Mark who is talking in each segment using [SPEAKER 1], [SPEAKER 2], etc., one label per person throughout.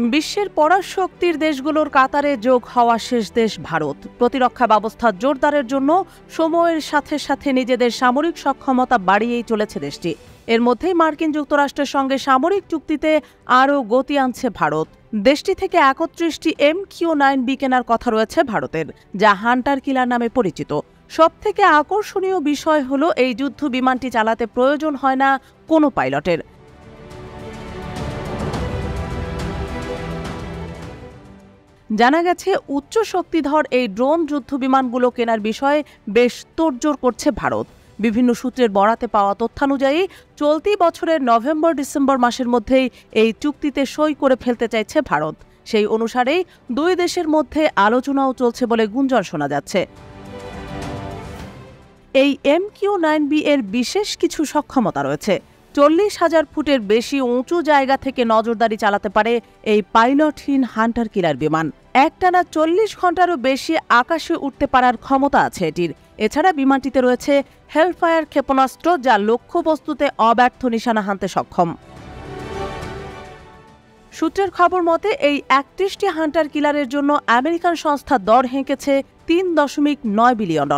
[SPEAKER 1] বিশ্বের পরাশক্তির দেশগুলোর কাতারে যোগ হওয়া শেষ দেশ ভারত। প্রতিরক্ষা ব্যবস্থা জোরদারের জন্য সময়ের সাথে সাথে নিজেদের সামরিক সক্ষমতা বাড়িয়েই চলেছে দেশটি। এর মধ্যেই মার্কিন যুক্তরাষ্ট্রের সঙ্গে সামরিক চুক্তিতে আরও গতি আনছে ভারত। দেশটি থেকে ৩১টি MQ-9B কেনার কথা রয়েছে ভারতের, যা হান্টার কিলার নামে পরিচিত। সবথেকে আকর্ষণীয় বিষয় হলো এই যুদ্ধ বিমানটি চালাতে প্রয়োজন হয় না কোনো পাইলটের। জানা গেছে উচ্চ শক্তিধর এই ড্রোন যুদ্ধবিমানগুলো কেনার বিষয়ে বেশ তোড়জোড় করছে ভারত। বিভিন্ন সূত্রের বরাতে পাওয়া তথ্যানুযায়ী চলতি বছরের নভেম্বর-ডিসেম্বর মাসের মধ্যেই এই চুক্তিতে সই করে ফেলতে চাইছে ভারত। সেই অনুসারেই দুই দেশের মধ্যে আলোচনাও চলছে বলে গুঞ্জন শোনা যাচ্ছে। এই MQ-9B এর বিশেষ কিছু সক্ষমতা রয়েছে। ৪০,০০০ ফুটের বেশি উঁচু জায়গা থেকে নজরদারি চালাতে পারে এই পাইলটহীন হান্টার কিলার বিমান। একটানা ৪০ ঘন্টারও বেশি আকাশে উঠতে পারার ক্ষমতা আছে এটির। এছাড়া বিমানটিতে রয়েছে হেলফায়ার ক্ষেপণাস্ত্র, যা লক্ষ্যবস্তুতে অব্যর্থ নিশানা হানতে সক্ষম। সূত্রের খবর মতে এই ৩১টি হান্টার কিলারের জন্য আমেরিকান সংস্থা দর হেঁকেছে $৩.৯ বিলিয়ন।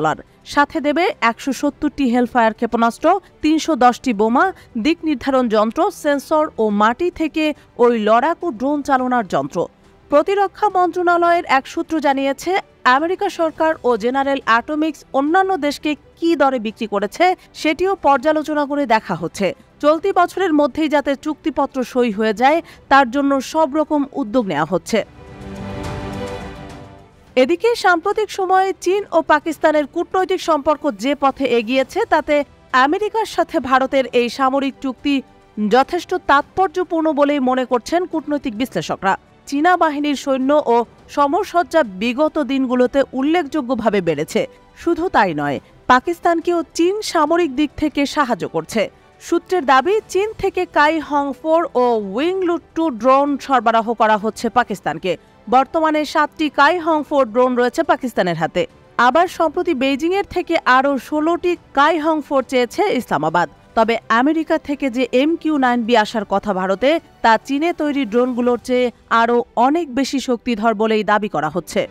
[SPEAKER 1] সাথে দেবে ১৭০টি হেলফায়ার ক্ষেপণাস্ত্র, ৩১০টি বোমা, দিক নির্ধারণ যন্ত্র, সেন্সর ও মাটি থেকে ওই লড়াকু ড্রোন চালনার যন্ত্র। প্রতিরক্ষা মন্ত্রণালয়ের এক সূত্র জানিয়েছে, আমেরিকা সরকার ও জেনারেল অ্যাটমিক্স অন্যান্য দেশকে কী দরে বিক্রি করেছে সেটিও পর্যালোচনা করে দেখা হচ্ছে। চলতি বছরের মধ্যেই যাতে চুক্তিপত্র সই হয়ে যায় তার জন্য সব রকম উদ্যোগ নেওয়া হচ্ছে। এদিকে সাম্প্রতিক সময়ে চীন ও পাকিস্তানের কূটনৈতিক সম্পর্ক যে পথে এগিয়েছে তাতে আমেরিকার সাথে ভারতের এই সামরিক চুক্তি যথেষ্ট তাৎপর্যপূর্ণ বলেই মনে করছেন কূটনৈতিক বিশ্লেষকরা। চীনা বাহিনীর সৈন্য ও সমরসজ্জা বিগত দিনগুলোতে উল্লেখযোগ্যভাবে বেড়েছে। শুধু তাই নয়, পাকিস্তানকেও চীন সামরিক দিক থেকে সাহায্য করছে। সূত্রের দাবি, চীন থেকে কাই-হং-4 ও উইং-লুট-2 ড্রোন সরবরাহ করা হচ্ছে পাকিস্তানকে। বর্তমানে 7টি কাই-হং-4 ড্রোন রয়েছে পাকিস্তানের হাতে। আবার সম্প্রতি বেইজিংয়ের থেকে আরও 16টি কাই-হং-4 চেয়েছে ইসলামাবাদ। তবে আমেরিকা থেকে যে MQ-9B আসার কথা ভারতে, তা চীনে তৈরি ড্রোনগুলোর চেয়ে আরও অনেক বেশি শক্তিধর বলেই দাবি করা হচ্ছে।